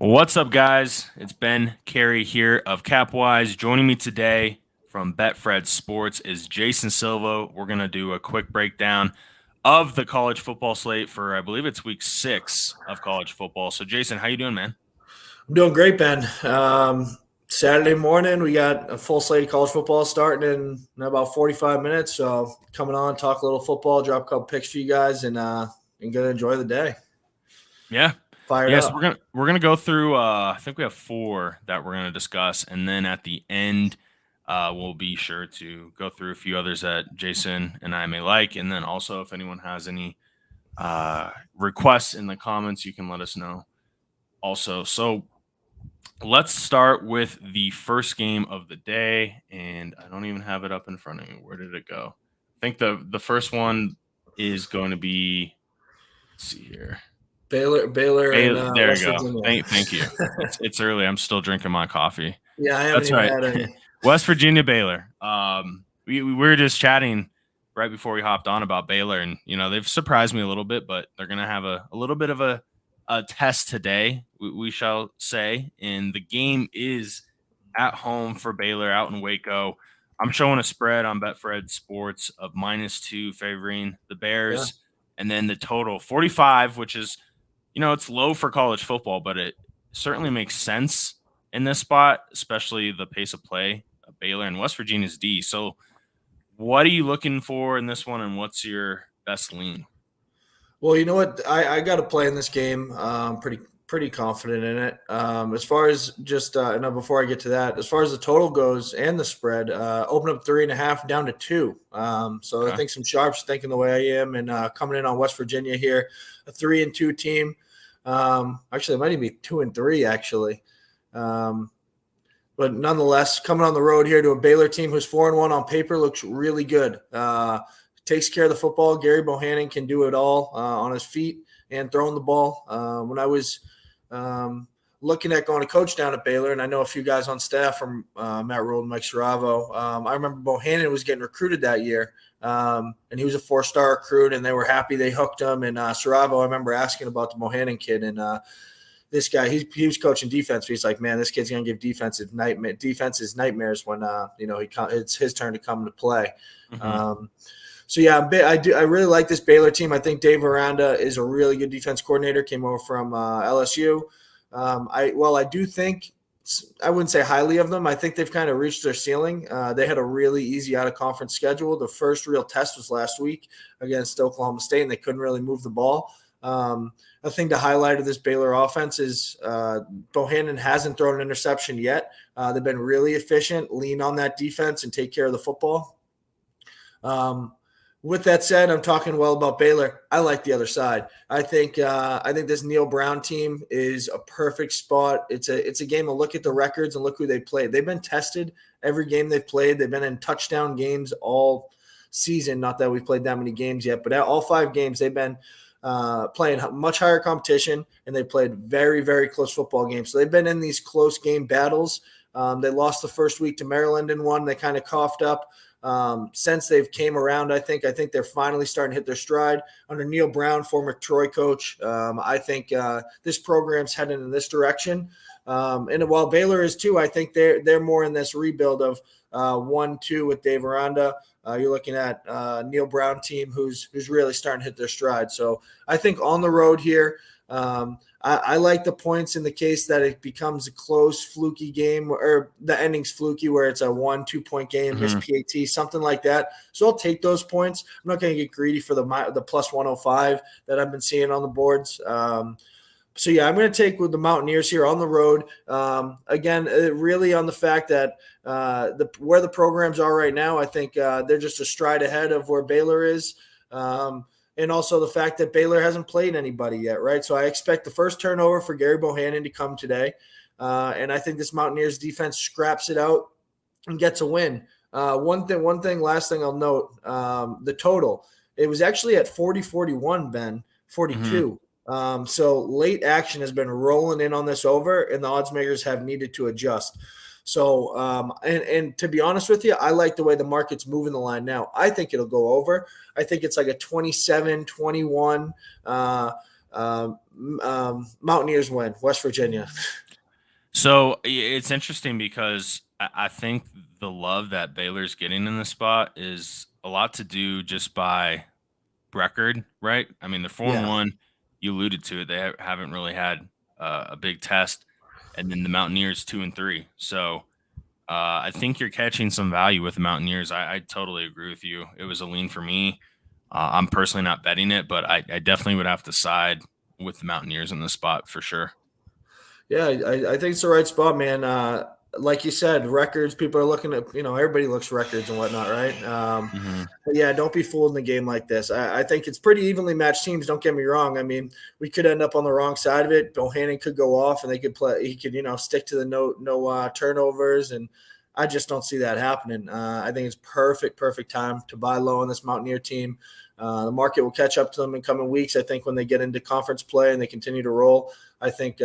What's up, guys? It's Ben Carey here of Capwise. Joining me today from Betfred Sports is Jason Silva. We're going to do a quick breakdown of the college football slate for, I believe it's week 6 of college football. So, Jason, how you doing, man? I'm doing great, Ben. Saturday morning, we got a full slate of college football starting in about 45 minutes. So coming on, talk a little football, drop a couple picks for you guys, and gonna enjoy the day. Yeah. Fired Yes, up. we're gonna go through I think we have 4 that we're gonna discuss, and then at the end we'll be sure to go through a few others that Jason and I may like, and then also if anyone has any requests in the comments, you can let us know also. So let's start with the first game of the day, and I don't even have it up in front of me. Where did it go? I think the first one is going to be, let's see here. Baylor, and There you West go. Virginia. Thank you. It's early. I'm still drinking my coffee. Yeah, I haven't That's even right. had any. West Virginia Baylor. We were just chatting right before we hopped on about Baylor, and they've surprised me a little bit, but they're gonna have a little bit of a test today, we shall say. And the game is at home for Baylor out in Waco. I'm showing a spread on Betfred Sports of -2 favoring the Yeah. Bears, and then the total 45, which is it's low for college football, but it certainly makes sense in this spot, especially the pace of play of Baylor and West Virginia's D. So, what are you looking for in this one, and what's your best lean? Well, you know what? I got to play in this game. Pretty confident in it. As far as just no, before I get to that, as far as the total goes and the spread, open up 3.5 down to 2. So I Okay. think some sharps thinking the way I am and coming in on West Virginia here, a 3-2 team. Actually, it might even be 2-3 actually. But nonetheless, coming on the road here to a Baylor team who's 4-1 on paper looks really good. Takes care of the football. Gary Bohannon can do it all on his feet and throwing the ball. When I was looking at going to coach down at Baylor, and I know a few guys on staff from Matt Rule and Mike Saravo, I remember Bohannon was getting recruited that year, and he was a 4-star recruit, and they were happy they hooked him. And Saravo, I remember asking about the Bohannon kid, and this guy, he was coaching defense. He's like, man, this kid's gonna give defenses nightmares when it's his turn to come into play. Mm-hmm. So yeah, I really like this Baylor team. I think Dave Aranda is a really good defense coordinator. Came over from LSU. I do think I wouldn't say highly of them. I think they've kind of reached their ceiling. They had a really easy out of conference schedule. The first real test was last week against Oklahoma State, and they couldn't really move the ball. I think the highlight of this Baylor offense is Bohannon hasn't thrown an interception yet. They've been really efficient, lean on that defense, and take care of the football. With that said, I'm talking well about Baylor. I like the other side. I think this Neil Brown team is a perfect spot. It's a game to look at the records and look who they played. They've been tested every game they've played. They've been in touchdown games all season. Not that we've played that many games yet, but all 5 games they've been playing much higher competition, and they played very, very close football games. So they've been in these close game battles. They lost the first week to Maryland in one. They kind of coughed up. Since they've came around, I think they're finally starting to hit their stride under Neil Brown, former Troy coach. I think this program's headed in this direction. And while Baylor is too, I think they're more in this rebuild of 1-2 with Dave Aranda. You're looking at Neil Brown team who's really starting to hit their stride. So I think on the road here, I like the points in the case that it becomes a close, fluky game, or the ending's fluky where it's a 1-2 point game, Mm-hmm. missed PAT, something like that. So I'll take those points. I'm not going to get greedy for the plus 105 that I've been seeing on the boards. So yeah, I'm going to take with the Mountaineers here on the road. Again, really on the fact that where the programs are right now, I think they're just a stride ahead of where Baylor is. And also the fact that Baylor hasn't played anybody yet, right? So I expect the first turnover for Gary Bohannon to come today. And I think this Mountaineers defense scraps it out and gets a win. Last thing I'll note, the total. It was actually at 40-41, Ben, 42. Mm-hmm. So late action has been rolling in on this over, and the odds makers have needed to adjust. So, and to be honest with you, I like the way the market's moving the line now. I think it'll go over. I think it's like a 27-21 Mountaineers win. West Virginia. So it's interesting because I think the love that Baylor's getting in the spot is a lot to do just by record, right? I mean, they're 4 and Yeah. 1. You alluded to it; they haven't really had a big test, and then the Mountaineers 2 and 3. So I think you're catching some value with the Mountaineers. I totally agree with you. It was a lean for me. I'm personally not betting it, but I definitely would have to side with the Mountaineers in this spot for sure. Yeah, I think it's the right spot, man. Like you said, records, people are looking at, everybody looks records and whatnot, right? Hmm. But yeah, don't be fooled in a game like this. I think it's pretty evenly matched teams. Don't get me wrong. I mean, we could end up on the wrong side of it. Bohannon could go off and they could play. He could, stick to the no turnovers. And I just don't see that happening. I think it's perfect time to buy low on this Mountaineer team. The market will catch up to them in coming weeks. I think when they get into conference play and they continue to roll, I think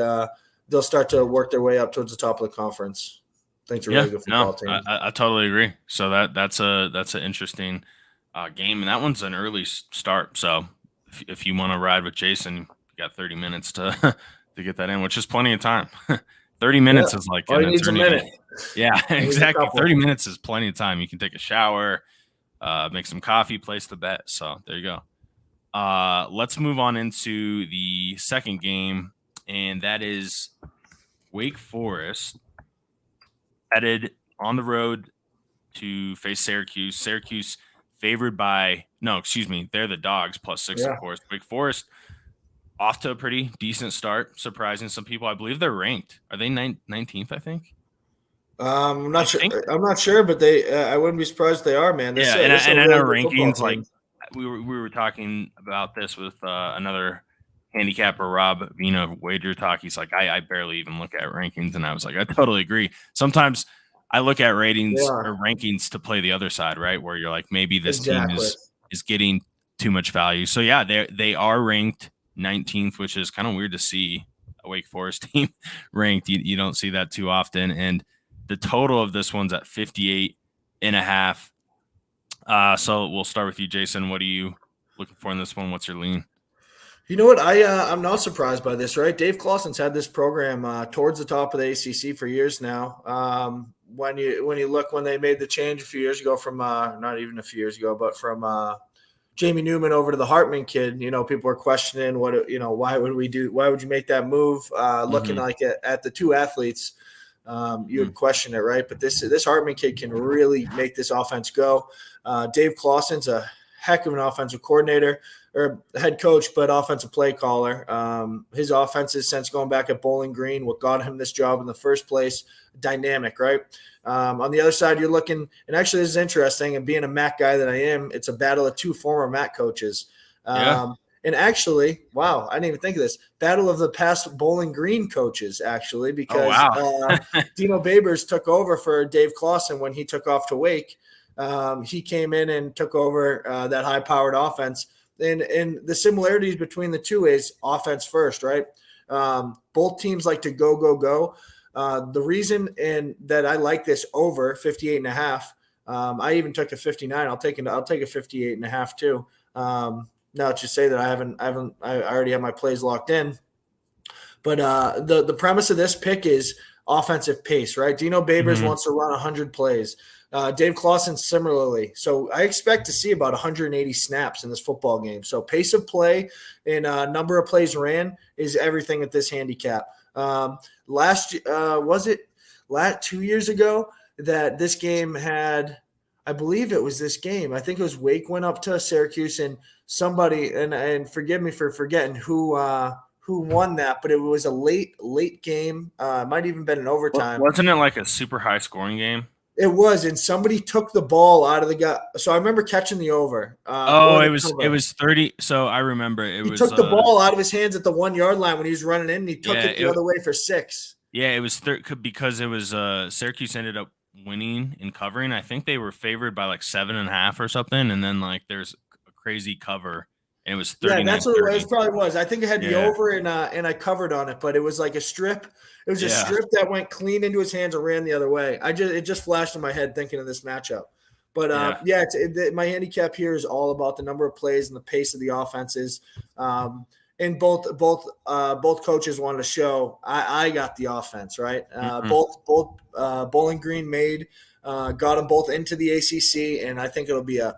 they'll start to work their way up towards the top of the conference. I think it's a really good football team. I totally agree. So that's an interesting game, and that one's an early start. So if you want to ride with Jason, you got 30 minutes to to get that in, which is plenty of time. 30 minutes is like all an you need is a eternity. minute. Yeah, exactly. 30 minutes is plenty of time. You can take a shower, make some coffee, place the bet. So there you go. Let's move on into the second game, and that is Wake Forest headed on the road to face Syracuse. Syracuse favored by they're the dogs +6, of course. Wake Forest off to a pretty decent start, surprising some people. I believe they're ranked. Are they 19th? I think. I'm not sure. I'm not sure, but they. I wouldn't be surprised if they are, man. And in our rankings, like we were talking about this with another handicapper, Rob Vino Wager Talk. He's like, I barely even look at rankings, and I was like, I totally agree. Sometimes I look at ratings or rankings to play the other side, right? Where you're like, maybe this team is getting too much value. So yeah, they are ranked 19th, which is kind of weird to see a Wake Forest team ranked. You don't see that too often. And the total of this one's at 58.5. So we'll start with you, Jason. What are you looking for in this one? What's your lean? You know what? I'm not surprised by this, right? Dave Clawson's had this program towards the top of the ACC for years now. When they made the change a few years ago from not even a few years ago, but from Jamie Newman over to the Hartman kid, people were questioning why would you make that move? Looking like at the two athletes, you would question it, right? But this Hartman kid can really make this offense go. Dave Clawson's a heck of an offensive coordinator or head coach, but offensive play caller. His offenses since going back at Bowling Green, what got him this job in the first place, dynamic, right? On the other side, you're looking, and actually this is interesting, and being a MAC guy that I am, it's a battle of two former MAC coaches. And actually, wow, I didn't even think of this. Battle of the past Bowling Green coaches, actually, because Dino Babers took over for Dave Clawson when he took off to Wake. He came in and took over that high-powered offense. And the similarities between the two is offense first, right? Both teams like to go. The reason that I like this over 58.5, I even took a 59. I'll take a 58.5 too. Now to say that I already have my plays locked in. But the premise of this pick is offensive pace, right? Dino Babers wants to run 100 plays. Dave Clawson similarly. So I expect to see about 180 snaps in this football game. So pace of play and number of plays ran is everything at this handicap. Was it 2 years ago that this game had, I believe it was this game. I think it was Wake went up to Syracuse and somebody, and forgive me for forgetting who won that, but it was a late game. Might even been an overtime. Wasn't it like a super high scoring game? It was, and somebody took the ball out of the guy. So I remember catching the over. It was 30. So I remember he took the ball out of his hands at the 1 yard line when he was running in, and he took it the other way for 6. Yeah, it was because it was Syracuse ended up winning and covering. I think they were favored by like 7.5 or something, and then like there's a crazy cover. And it was 39. Yeah, that's what it probably was. I think it had the over, and I covered on it, but it was like a strip. It was a strip that went clean into his hands and ran the other way. It just flashed in my head thinking of this matchup. But my handicap here is all about the number of plays and the pace of the offenses. and both coaches wanted to show I got the offense, right. Both Bowling Green got them both into the ACC, and I think it'll be a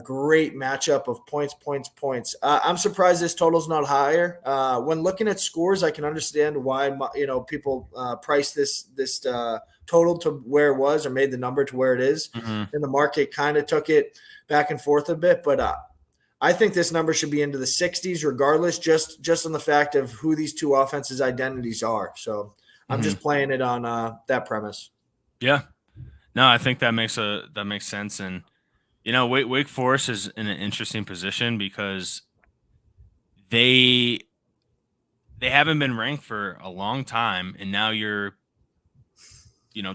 great matchup of points. I'm surprised this total's not higher. When looking at scores, I can understand why people price this total to where it was or made the number to where it is, and the market kind of took it back and forth a bit. But I think this number should be into the 60s, regardless, just on the fact of who these two offenses' identities are. So I'm just playing it on that premise. Yeah, no, I think that makes sense. And Wake Forest is in an interesting position because they haven't been ranked for a long time, and now you're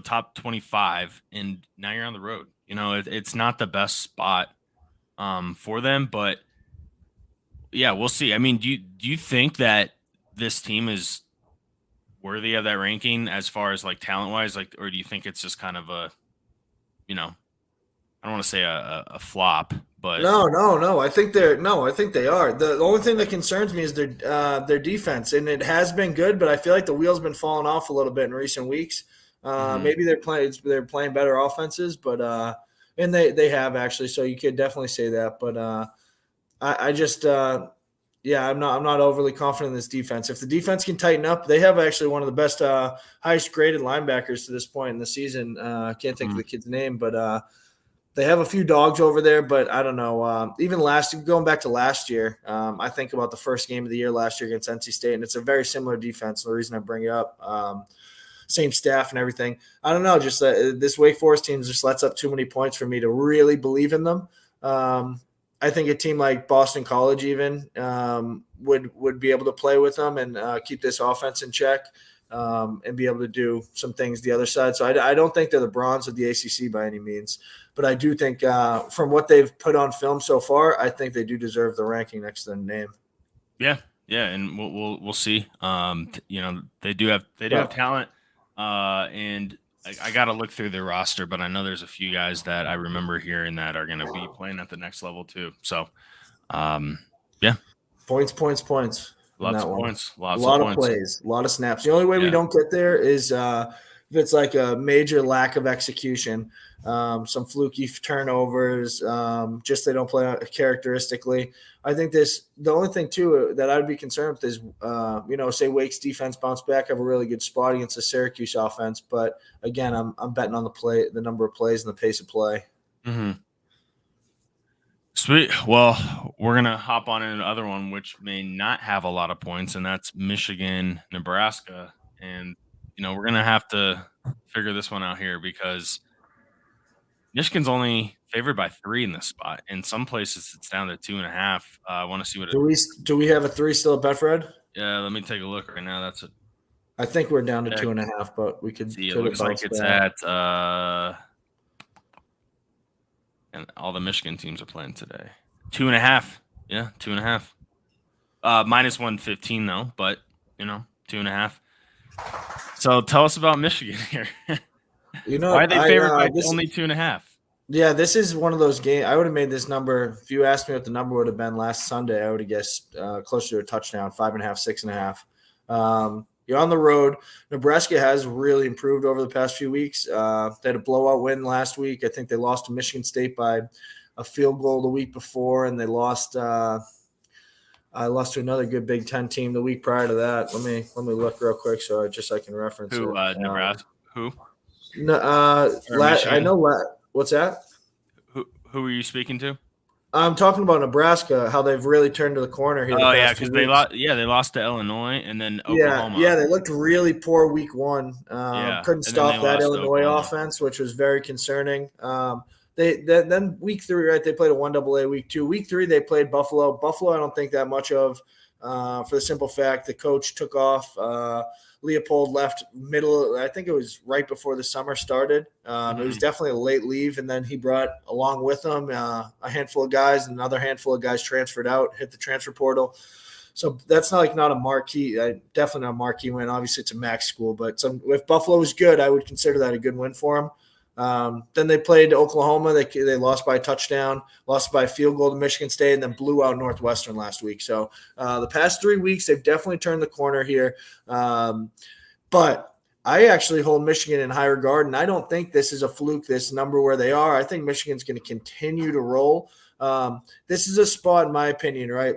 top 25, and now you're on the road. It's not the best spot for them, but yeah, we'll see. I mean, do you think that this team is worthy of that ranking as far as like talent wise, or do you think it's just kind of a, I don't want to say a flop, but no. I think they are. The only thing that concerns me is their defense, and it has been good, but I feel like the wheel's been falling off a little bit in recent weeks. Maybe they're playing better offenses, but and they have actually. So you could definitely say that, but I just I'm not overly confident in this defense. If the defense can tighten up, they have actually one of the best, highest graded linebackers to this point in the season. I can't think of the kid's name, but they have a few dogs over there. But I don't know. Even going back to last year, I think about the first game of the year last year against NC State, and it's a very similar defense. The reason I bring it up, same staff and everything. I don't know. Just this Wake Forest team just lets up too many points for me to really believe in them. I think a team like Boston College even would be able to play with them and keep this offense in check and be able to do some things the other side. So I don't think they're the bronze of the ACC by any means, but I do think from what they've put on film so far, I think they do deserve the ranking next to their name. Yeah, and we'll see. They do have talent, and I got to look through their roster, but I know there's a few guys that I remember hearing that are going to be playing at the next level too. So, yeah. Points. Lots of points. A lot of plays. A lot of snaps. The only way we don't get there is if it's like a major lack of execution, some fluky turnovers, just they don't play characteristically. I think the only thing too that I'd be concerned with is, say Wake's defense bounce back, have a really good spot against the Syracuse offense. But again, I'm betting on the number of plays and the pace of play. Mm-hmm. Sweet. Well, we're going to hop on in another one, which may not have a lot of points, and that's Michigan, Nebraska. And, we're going to have to figure this one out here because Michigan's only favored by 3 in this spot. In some places, it's down to 2.5. I want to see what do we have a 3 still at Betfred? Yeah, let me take a look right now. I think we're down to 2.5, but we could see. It looks like it's at and all the Michigan teams are playing today. 2.5. Yeah, 2.5. Minus 115 though, but 2.5. So tell us about Michigan here. Why are they favored by only 2.5? Yeah, this is one of those games. I would have made this number. If you asked me what the number would have been last Sunday, I would have guessed closer to a touchdown, 5.5, 6.5. You're on the road. Nebraska has really improved over the past few weeks. They had a blowout win last week. I think they lost to Michigan State by a field goal the week before, and they lost. I lost to another good Big Ten team the week prior to that. Let me look real quick so I can reference who. Nebraska. Who? No, I know. What's that? Who are you speaking to? I'm talking about Nebraska, how they've really turned to the corner here. Oh, yeah, because they lost to Illinois and then Oklahoma. Yeah, they looked really poor week 1. Couldn't stop that Illinois offense, which was very concerning. Then week 3, right, they played a 1AA. Week 2. Week 3, they played Buffalo. Buffalo, I don't think that much of for the simple fact the coach took off. Leopold left I think it was right before the summer started. It was definitely a late leave, and then he brought along with him a handful of guys, and another handful of guys transferred out, hit the transfer portal. So that's not a marquee, definitely not a marquee win. Obviously, it's a MAC school, but if Buffalo was good, I would consider that a good win for him. Then they played Oklahoma. They lost by a touchdown, lost by a field goal to Michigan State, and then blew out Northwestern last week. So the past 3 weeks, they've definitely turned the corner here. But I actually hold Michigan in high regard, and I don't think this is a fluke, this number where they are. I think Michigan's going to continue to roll. This is a spot, in my opinion, right?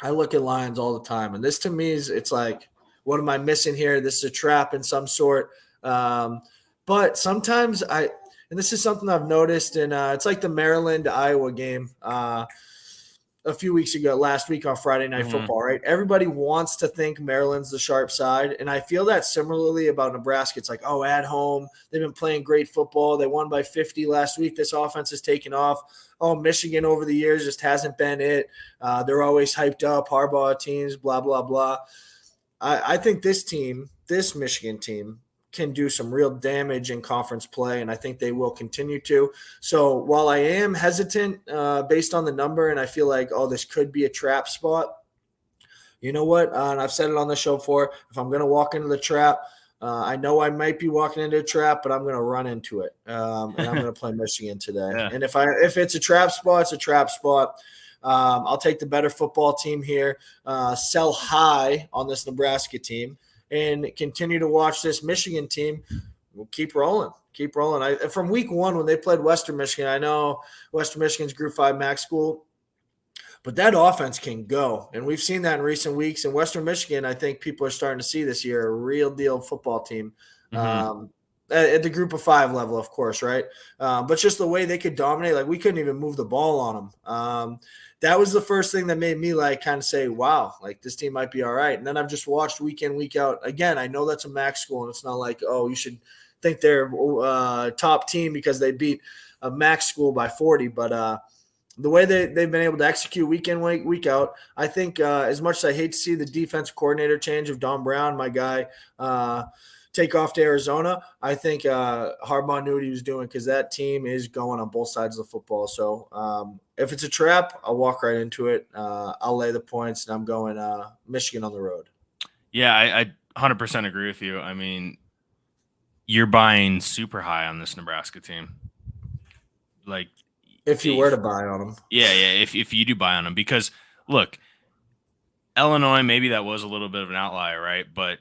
I look at lines all the time, and this to me it's like, what am I missing here? This is a trap in some sort. But sometimes and this is something I've noticed, and it's like the Maryland Iowa game a few weeks ago, last week on Friday Night Football, right? Everybody wants to think Maryland's the sharp side, and I feel that similarly about Nebraska. It's like, oh, at home, they've been playing great football. They won by 50 last week. This offense has taken off. Oh, Michigan over the years just hasn't been it. They're always hyped up, Harbaugh teams, blah, blah, blah. I think this Michigan team, can do some real damage in conference play, and I think they will continue to. So while I am hesitant based on the number, and I feel like, oh, this could be a trap spot, you know what? And I've said it on the show before, if I'm going to walk into the trap, I know I might be walking into a trap, but I'm going to run into it, and I'm going to play Michigan today. Yeah. And if it's a trap spot, it's a trap spot. I'll take the better football team here, sell high on this Nebraska team, and continue to watch this Michigan team. We'll keep rolling. From week 1 when they played Western Michigan, I know Western Michigan's Group 5 MAC school, but that offense can go. And we've seen that in recent weeks. In Western Michigan, I think people are starting to see this year a real deal football team. At the Group of 5 level, of course, right? But just the way they could dominate, like we couldn't even move the ball on them. That was the first thing that made me like kind of say, wow, like this team might be all right. And then I've just watched week in, week out. Again, I know that's a MAC school, and it's not like, oh, you should think they're top team because they beat a MAC school by 40. But the way they've been able to execute week in, week out, I think as much as I hate to see the defensive coordinator change of Don Brown, my guy, take off to Arizona, I think Harbaugh knew what he was doing because that team is going on both sides of the football. So if it's a trap, I'll walk right into it. I'll lay the points, and I'm going Michigan on the road. Yeah, I 100% agree with you. I mean, you're buying super high on this Nebraska team. Like, if you were to buy on them. Yeah, if you do buy on them. Because, look, Illinois, maybe that was a little bit of an outlier, right? But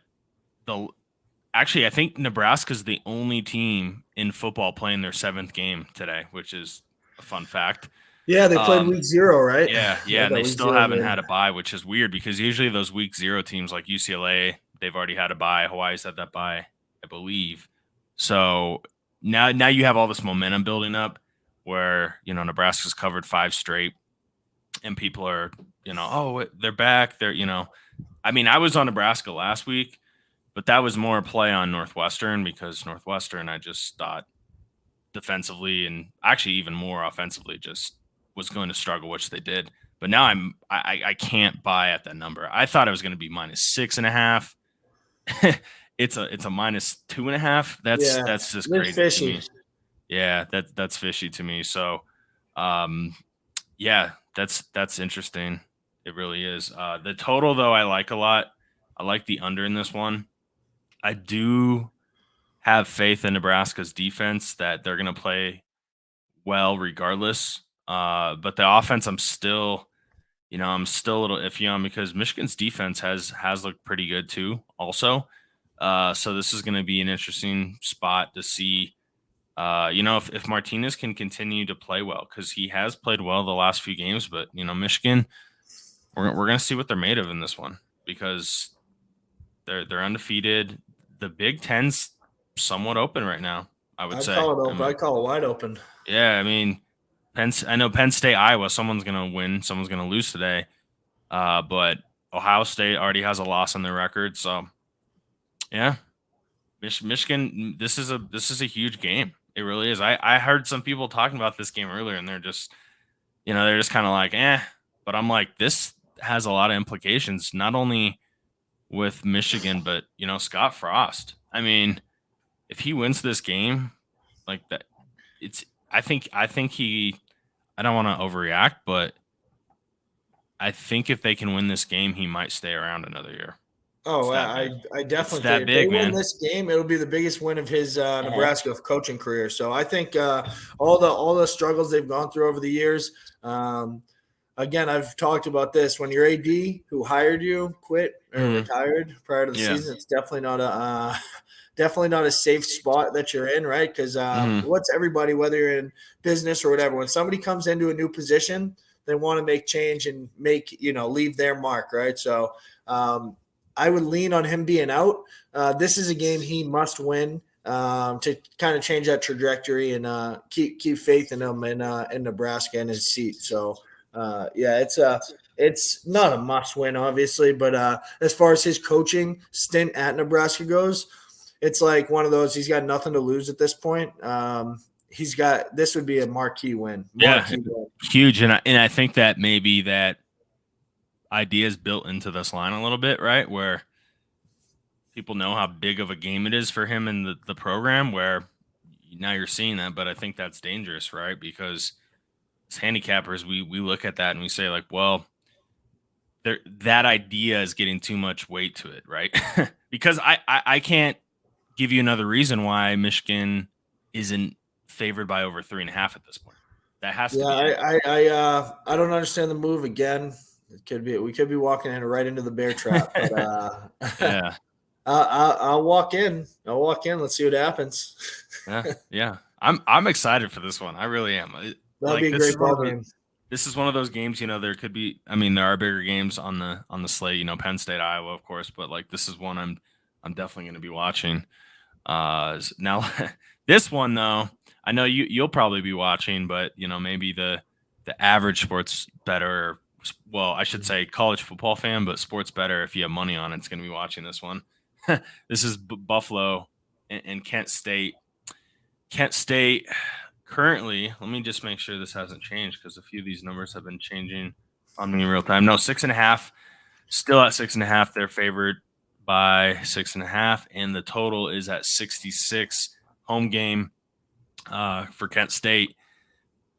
actually, I think Nebraska's the only team in football playing their 7th game today, which is a fun fact. Yeah, they played week 0, right? Yeah, and they still haven't had a bye, which is weird because usually those week 0 teams like UCLA, they've already had a bye. Hawaii's had that bye, I believe. So now you have all this momentum building up where, Nebraska's covered 5 straight and people are, oh, they're back. They're, I mean, I was on Nebraska last week, but that was more play on Northwestern because Northwestern, I just thought defensively and actually even more offensively just was going to struggle, which they did. But now I can't buy at that number. I thought it was going to be -6.5. It's a -2.5. That's just crazy fishy. to me. Yeah, that's fishy to me. So, yeah, that's interesting. It really is. The total though, I like a lot. I like the under in this one. I do have faith in Nebraska's defense that they're going to play well regardless. But the offense, I'm still a little iffy on because Michigan's defense has looked pretty good too also. So this is going to be an interesting spot to see, if Martinez can continue to play well because he has played well the last few games. But, Michigan, we're going to see what they're made of in this one because they're undefeated. The Big Ten's somewhat open right now, I would say. Call it open. I call it wide open. Yeah, I mean, I know Penn State, Iowa, someone's going to win, someone's going to lose today. But Ohio State already has a loss on their record, so yeah. Michigan, this is a huge game. It really is. I heard some people talking about this game earlier, and they're just kind of like, but I'm like, this has a lot of implications, not only with Michigan, but Scott Frost. I mean, if he wins this game, like that, I think he. I don't want to overreact, but I think if they can win this game, he might stay around another year. It's Oh, that big. I It's definitely think that if they big, win man. this game, it'll be the biggest win of his Uh-huh. Nebraska coaching career. So I think all the struggles they've gone through over the years. Um, Again, I've talked about this. When your AD who hired you quit or Mhm. retired prior to the Yeah. season, it's definitely not a definitely not a safe spot that you're in, right? Because Mhm. what's everybody, whether you're in business or whatever, when somebody comes into a new position, they want to make change and make leave their mark, right? So um, I would lean on him being out. This is a game he must win to kind of change that trajectory and keep faith in him in Nebraska and his seat. So yeah, it's not a must win, obviously, but as far as his coaching stint at Nebraska goes, it's like one of those. He's got nothing to lose at this point. He's got this would be a marquee win. Yeah, Marquee win. huge, and I think that maybe that idea is built into this line a little bit, right? Where people know how big of a game it is for him in the program, where now you're seeing that, but I think that's dangerous, right? Because as handicappers, we look at that and we say, like, well, that idea is getting too much weight to it, right? Because I can't give you another reason why Michigan isn't favored by over 3.5 at this point. That has to Yeah, be it. I don't understand the move again. We could be walking right into the bear trap, but Yeah. I'll walk in. I'll walk in. Let's see what happens. Yeah, yeah. I'm excited for this one. I really am. That'll be Like a great ball game. this is one of those games, there could be, I mean, there are bigger games on the slate, Penn State, Iowa, of course, but like this is one I'm definitely going to be watching. Now this one though, I know you'll probably be watching, but maybe the average sports better, well, I should say college football fan, but sports better if you have money on it's going to be watching this one. This is Buffalo and Kent State. Kent State currently, let me just make sure this hasn't changed because a few of these numbers have been changing on me in real time. No, 6.5, still at 6.5. They're favored by 6.5, and the total is at 66. Home game for Kent State.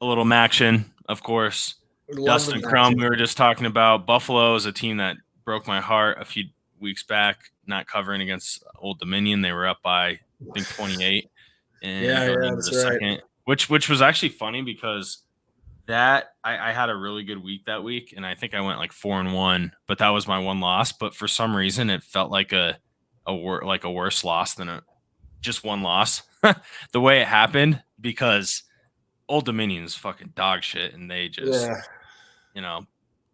A little action, of course. Love the Dustin Crum, matchup. we were just talking about. Buffalo is a team that broke my heart a few weeks back, not covering against Old Dominion. They were up by, I think, 28 and Yeah, going yeah, into the that's right. second, which was actually funny because that I had a really good week that week, and I think I went like 4-1, but that was my one loss. But for some reason, it felt like a worse loss than just one loss. The way it happened, because Old Dominion is fucking dog shit, and they just Yeah. you know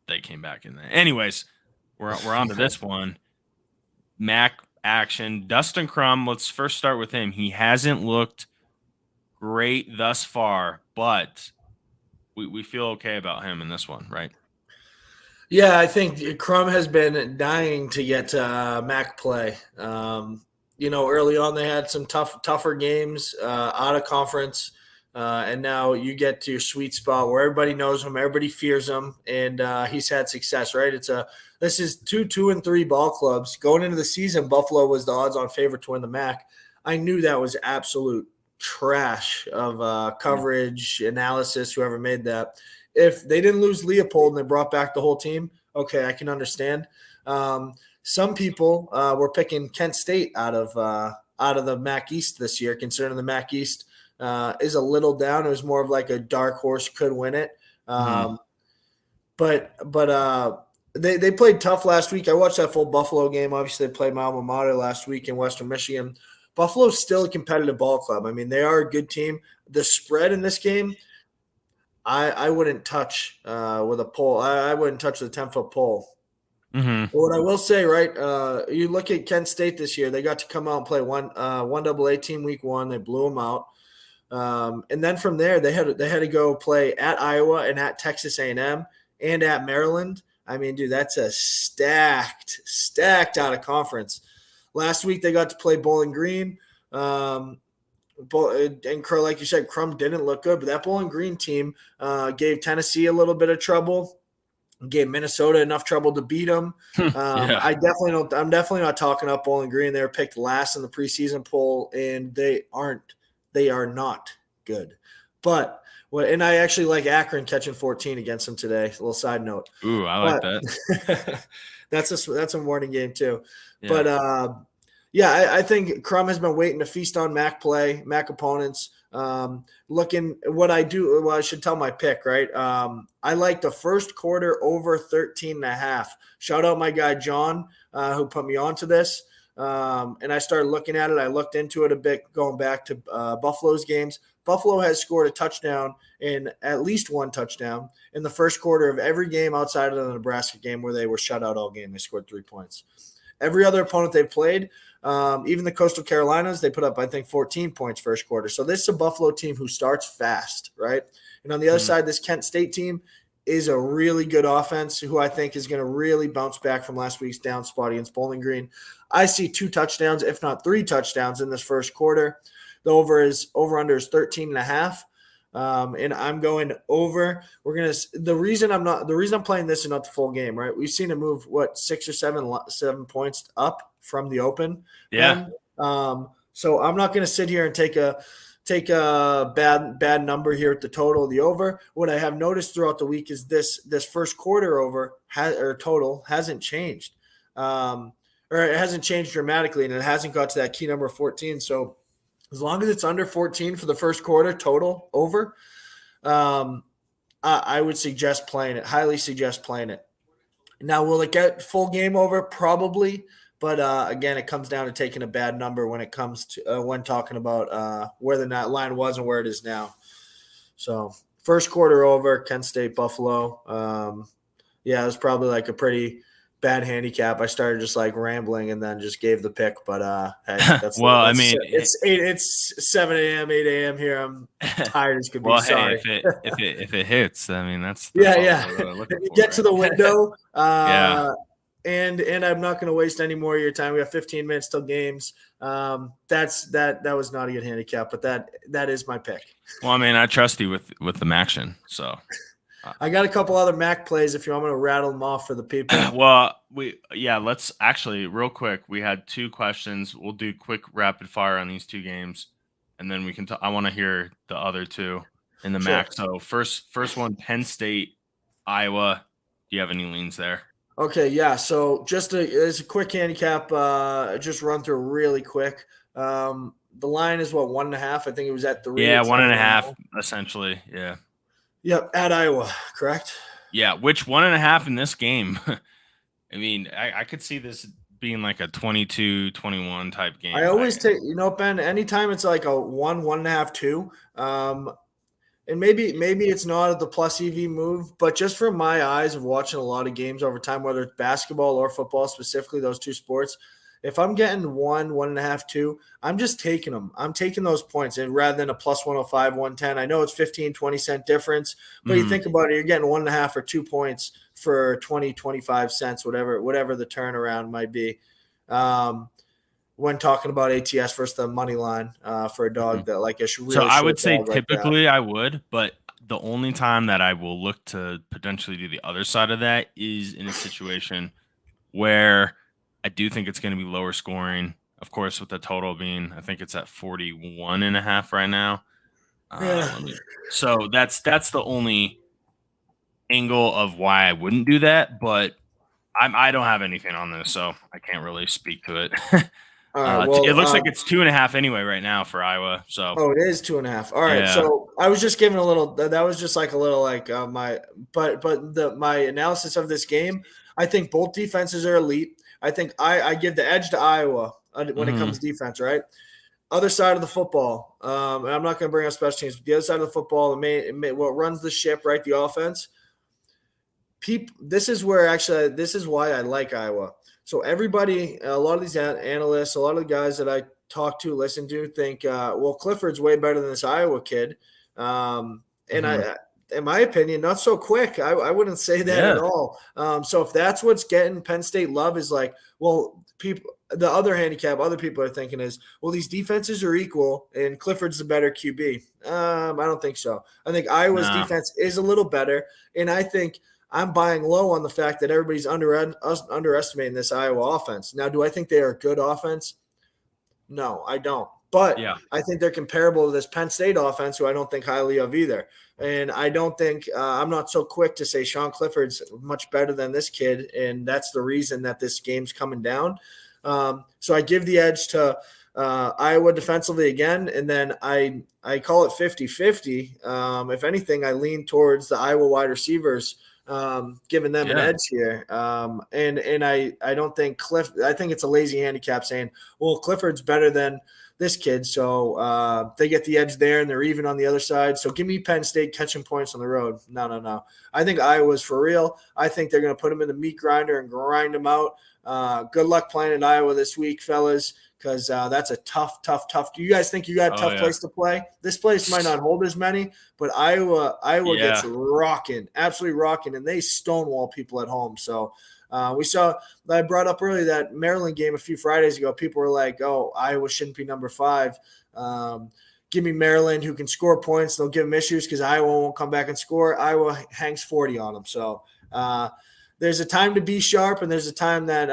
they came back in there. Anyways, we're on to this one. Mac action. Dustin Crum. Let's first start with him. He hasn't looked great thus far, but we feel okay about him in this one, right? Yeah, I think Crum has been dying to get to Mac play. Early on they had some tougher games out of conference, and now you get to your sweet spot where everybody knows him, everybody fears him, and he's had success. Right? This is 2-2-3 ball clubs going into the season. Buffalo was the odds-on favorite to win the MAC. I knew that was absolute trash of coverage analysis. Whoever made that. If they didn't lose Leopold and they brought back the whole team, okay, I can understand. Some people were picking Kent State out of the MAC East this year, considering the MAC East is a little down. It was more of like a dark horse could win it. Mm-hmm. But they played tough last week. I watched that full Buffalo game. Obviously, they played my alma mater last week in Western Michigan. Buffalo's still a competitive ball club. I mean, they are a good team. The spread in this game, I wouldn't touch with a pole. I wouldn't touch the 10-foot pole. Mm-hmm. But what I will say, right? You look at Kent State this year. They got to come out and play one AA team week one. They blew them out, and then from there they had to go play at Iowa and at Texas A&M and at Maryland. I mean, dude, that's a stacked out of conference. Last week they got to play Bowling Green. And like you said, Crum didn't look good, but that Bowling Green team gave Tennessee a little bit of trouble, gave Minnesota enough trouble to beat them. Yeah. I'm definitely not talking up Bowling Green. They were picked last in the preseason poll, and they are not good. But and I actually like Akron catching 14 against them today. A little side note. Ooh, I like that. That's a morning game too. Yeah. But I think Crum has been waiting to feast on MAC play, MAC opponents. Looking what I do, well, I should tell my pick, right? I like the first quarter over 13.5. Shout out my guy John, who put me onto this. And I started looking at it. I looked into it a bit, going back to Buffalo's games. Buffalo has scored a touchdown in at least one touchdown in the first quarter of every game outside of the Nebraska game where they were shut out all game. They scored 3 points. Every other opponent they played, even the Coastal Carolinas, they put up, I think, 14 points first quarter. So this is a Buffalo team who starts fast, right? And on the other side, this Kent State team is a really good offense who I think is going to really bounce back from last week's down spot against Bowling Green. I see 2 touchdowns, if not 3 touchdowns in this first quarter. The over-under is 13.5. And I'm going over. The reason I'm playing this is not the full game, right? We've seen it move 6 or 7 points up from the open. Yeah. So I'm not going to sit here and take a bad number here at the total of the over. What I have noticed throughout the week is this first quarter over total hasn't changed, or it hasn't changed dramatically, and it hasn't got to that key number 14. So as long as it's under 14 for the first quarter total over, I would suggest playing it. Highly suggest playing it. Now, will it get full game over? Probably. But again, it comes down to taking a bad number when it comes to when talking about where the line was and where it is now. So first quarter over, Kent State, Buffalo. It was probably like a pretty bad handicap. I started just like rambling and then just gave the pick. But hey, it's 7 a.m., 8 a.m. here. I'm tired as could be. Sorry. Hey, if it hits, I mean that's yeah. If you get to the window, And I'm not going to waste any more of your time. We have 15 minutes till games. That was not a good handicap, but that is my pick. Well, I mean, I trust you with the Maction, so. I got a couple other MAC plays if you want me to rattle them off for the people. Well, let's actually real quick. We had 2 questions. We'll do quick rapid fire on these 2 games, and then we can. I want to hear the other 2 in the MAC. So first one, Penn State, Iowa. Do you have any leans there? Okay, yeah. So just as a quick handicap, just run through really quick. The line is 1.5. I think it was at 3. Yeah, 1.5 essentially. Yeah. Yep, at Iowa, correct? Yeah, which 1.5 in this game? I mean, I could see this being like a 22-21 type game. I always take, Ben, anytime it's like a 1.5, 2, and maybe it's not the plus EV move, but just from my eyes of watching a lot of games over time, whether it's basketball or football, specifically those 2 sports, if I'm getting 1.5, 2, I'm just taking them. I'm taking those points, and rather than a plus 105, 110. I know it's 15, 20 cent difference, but you think about it, you're getting 1.5 or 2 points for 20, 25 cents, whatever the turnaround might be. When talking about ATS versus the money line for a dog that like a really. So I would say typically I would, but the only time that I will look to potentially do the other side of that is in a situation where I do think it's going to be lower scoring. Of course, with the total being, I think it's at 41.5 right now. So that's the only angle of why I wouldn't do that. But I don't have anything on this, so I can't really speak to it. It looks like it's 2.5 anyway right now for Iowa. So it is 2.5. All right. Yeah. So I was just giving a little. That was just like a little like my analysis of this game. I think both defenses are elite. I think I give the edge to Iowa when it comes to defense, right? Other side of the football, and I'm not going to bring up special teams, but the other side of the football, what runs the ship, right? The offense. This is why I like Iowa. So everybody, a lot of these analysts, a lot of the guys that I talk to, listen to, think, Clifford's way better than this Iowa kid. In my opinion, not so quick. I wouldn't say that at all. So if that's what's getting Penn State love is like, the other handicap other people are thinking is, these defenses are equal and Clifford's the better QB. I don't think so. I think Iowa's defense is a little better, and I think I'm buying low on the fact that everybody's underestimating this Iowa offense. Now, do I think they are a good offense? No, I don't. But Yeah. I think they're comparable to this Penn State offense, who I don't think highly of either. And I don't think I'm not so quick to say Sean Clifford's much better than this kid, and that's the reason that this game's coming down. So I give the edge to Iowa defensively again, and then I call it 50-50. If anything, I lean towards the Iowa wide receivers, giving them an Yeah. edge here. And I don't think I think it's a lazy handicap saying, well, Clifford's better than this kid, so they get the edge there, and they're even on the other side. So give me Penn State catching points on the road. No. I think Iowa's for real. I think they're going to put them in the meat grinder and grind them out. Good luck playing in Iowa this week, fellas, because that's a tough. Do you guys think you got a tough place to play? This place might not hold as many, but Iowa gets rocking, absolutely rocking, and they stonewall people at home. So we saw, I brought up earlier that Maryland game a few Fridays ago. People were like, oh, Iowa shouldn't be number 5. Give me Maryland, who can score points. They'll give them issues because Iowa won't come back and score. Iowa hangs 40 on them. So there's a time to be sharp, and there's a time that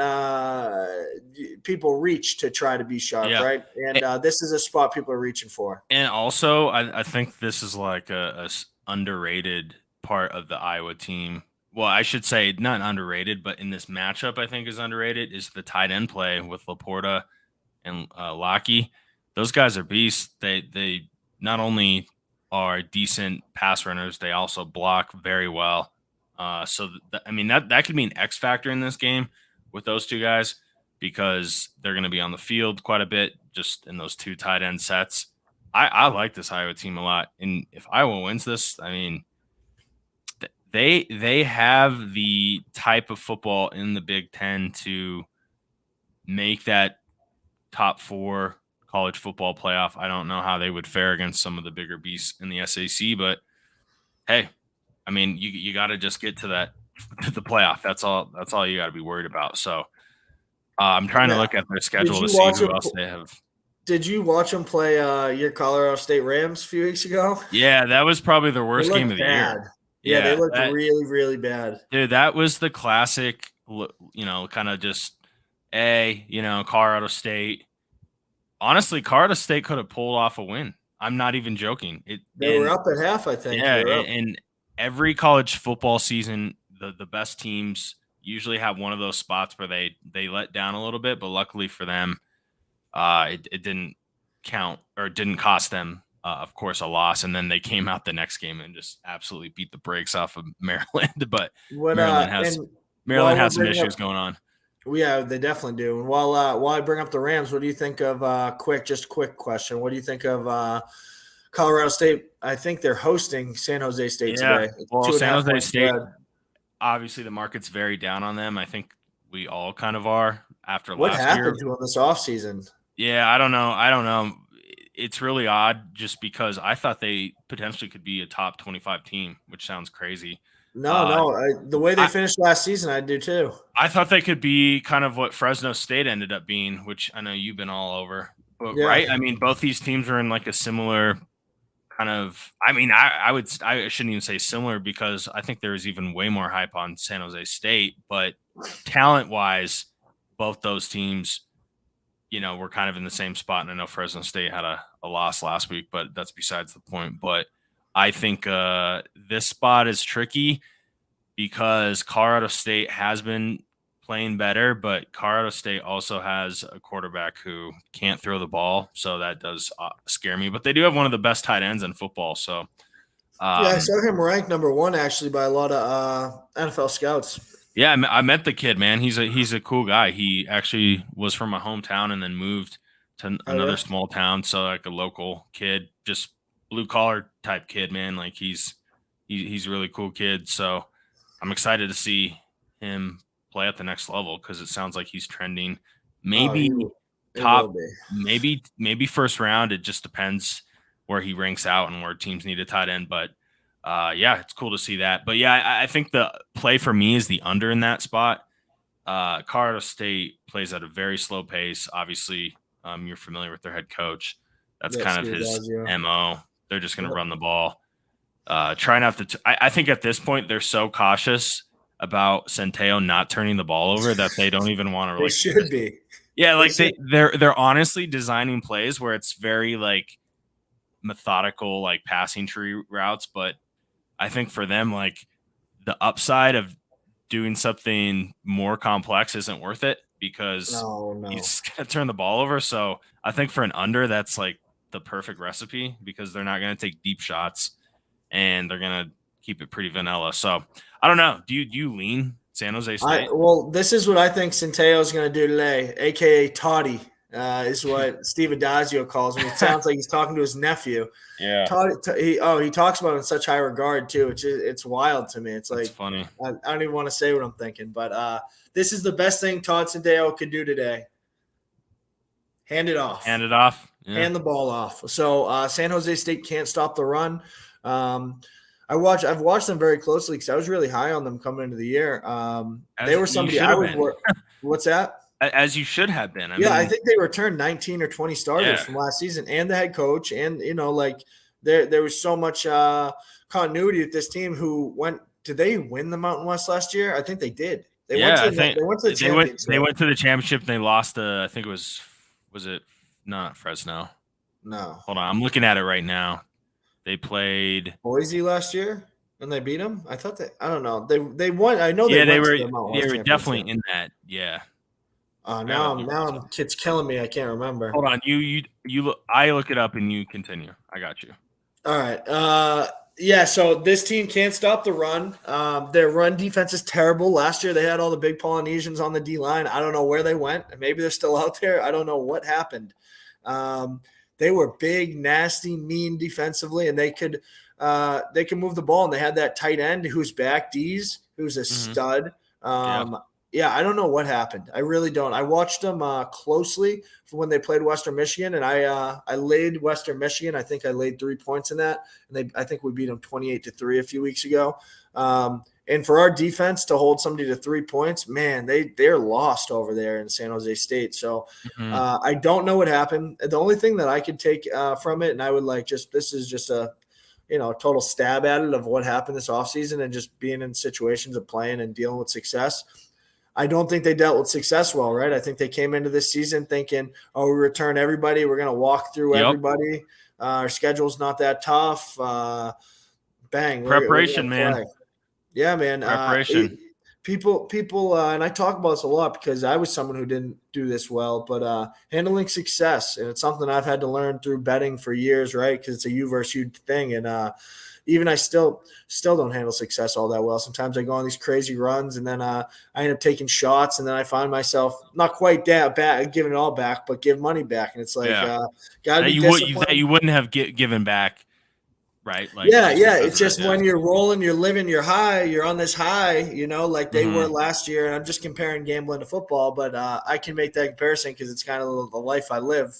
people reach to try to be sharp, right? And this is a spot people are reaching for. And also, I think this is like a underrated part of the Iowa team. Well, I should say not underrated, but in this matchup, I think is underrated is the tight end play with Laporta and Lockie. Those guys are beasts. They not only are decent pass runners, they also block very well. That could be an X factor in this game with those two guys because they're going to be on the field quite a bit just in those two tight end sets. I like this Iowa team a lot. And if Iowa wins this, I mean, they have the type of football in the Big Ten to make that top 4 college football playoff. I don't know how they would fare against some of the bigger beasts in the SEC, but hey, I mean, you got to just get to the playoff. That's all you got to be worried about. So I'm trying to look at their schedule to see who else they have. Did you watch them play your Colorado State Rams a few weeks ago? Yeah, that was probably the worst game of the year. Yeah, they looked really, really bad. Dude, that was the classic, kind of just, Colorado State. Honestly, Colorado State could have pulled off a win. I'm not even joking. They were up at half, I think. Yeah, and every college football season, the best teams usually have one of those spots where they let down a little bit, but luckily for them, it didn't count or it didn't cost them, of course, a loss. And then they came out the next game and just absolutely beat the brakes off of Maryland. But Maryland has some issues going on. Yeah, they definitely do. And while I bring up the Rams, what do you think of quick question? What do you think of Colorado State? I think they're hosting San Jose State today. Well, San Jose State, obviously the market's very down on them. I think we all kind of are after what last year. What happened to them this offseason? Yeah, I don't know. It's really odd just because I thought they potentially could be a top 25 team, which sounds crazy. The way they finished last season, I do too. I thought they could be kind of what Fresno State ended up being, which I know you've been all over. But right, I mean, both these teams are in like a similar kind of. I mean, I shouldn't even say similar because I think there is even way more hype on San Jose State. But talent-wise, both those teams, were kind of in the same spot. And I know Fresno State had a loss last week, but that's besides the point. But I think this spot is tricky because Colorado State has been playing better, but Colorado State also has a quarterback who can't throw the ball, so that does scare me. But they do have one of the best tight ends in football. So, I saw him ranked number 1 actually by a lot of NFL scouts. Yeah, I met the kid, man. He's a cool guy. He actually was from my hometown and then moved to another small town, so like a local kid, just blue collar type kid, man. Like he's a really cool kid. So I'm excited to see him play at the next level because it sounds like he's trending maybe top, maybe first round. It just depends where he ranks out and where teams need a tight end. But it's cool to see that. But yeah, I think the play for me is the under in that spot. Colorado State plays at a very slow pace. Obviously, you're familiar with their head coach. That's kind of his MO. They're just going to run the ball. Try not to. I think at this point they're so cautious about Centeo not turning the ball over that they don't even want to. They should be. Yeah, They like said, they're honestly designing plays where it's very like methodical, like passing tree routes. But I think for them, like the upside of doing something more complex isn't worth it because no, no. he's gonna turn the ball over. So I think for an under, that's like the perfect recipe because they're not gonna take deep shots and they're gonna keep it pretty vanilla. So I don't know. Do you lean San Jose State? This is what I think Centeio's going to do today, aka Toddy, is what Steve Adazio calls him. It sounds like he's talking to his nephew. Yeah, He talks about it in such high regard too. It's wild to me. It's that's like funny. I don't even want to say what I'm thinking, but this is the best thing Todd Centeio could do today. Hand it off. Hand it off. Yeah. Hand the ball off. So San Jose State can't stop the run. I've watched them very closely because I was really high on them coming into the year. They were As you somebody should I have would been. work. What's that? As you should have been. I Yeah, I mean, think they returned 19 or 20 starters yeah. from last season, and the head coach, and like there was so much continuity with this team. Who went? Did they win the Mountain West last year? I think they did. Yeah, I think They went to the championship. they went to the championship and they lost I think it was it not Fresno. No, Hold on, I'm looking at it right now. They played Boise last year, and they beat them. I thought I don't know. They won. I know Yeah, they went to the Mountain they West were definitely championship. in that. Yeah. I gotta Now look this up. it's killing me. I can't remember. Hold on. You look I look it up and you continue. I got you. All right. Yeah. So this team can't stop the run. Their run defense is terrible. Last year they had all the big Polynesians on the D line. I don't know where they went. Maybe they're still out there. I don't know what happened. They were big, nasty, mean defensively, and they could move the ball. And they had that tight end who's back, Dees, who's a stud. Yeah. Yeah, I don't know what happened. I really don't. I watched them closely for when they played Western Michigan, and I laid Western Michigan. I think I laid 3 points in that, and I think we beat them 28-3 a few weeks ago. And for our defense to hold somebody to 3 points, man, they're lost over there in San Jose State. So I don't know what happened. The only thing that I could take from it, and I would this is just a total stab at it of what happened this offseason and just being in situations of playing and dealing with success. I don't think they dealt with success well, right? I think they came into this season thinking, oh, we return everybody. We're going to walk through everybody. Our schedule's not that tough. Bang. Preparation, we're man. Yeah, man. Preparation. People, and I talk about this a lot because I was someone who didn't do this well, but handling success, and it's something I've had to learn through betting for years, right? Because it's a you versus you thing, and even I still don't handle success all that well. Sometimes I go on these crazy runs, and then I end up taking shots, and then I find myself not quite that bad, giving it all back, but give money back, and it's like gotta be disciplined. That you wouldn't have given back. Right. Like, Yeah. It's just when you're rolling, you're living your high, you're on this high, like they were last year. And I'm just comparing gambling to football, but I can make that comparison because it's kind of the life I live,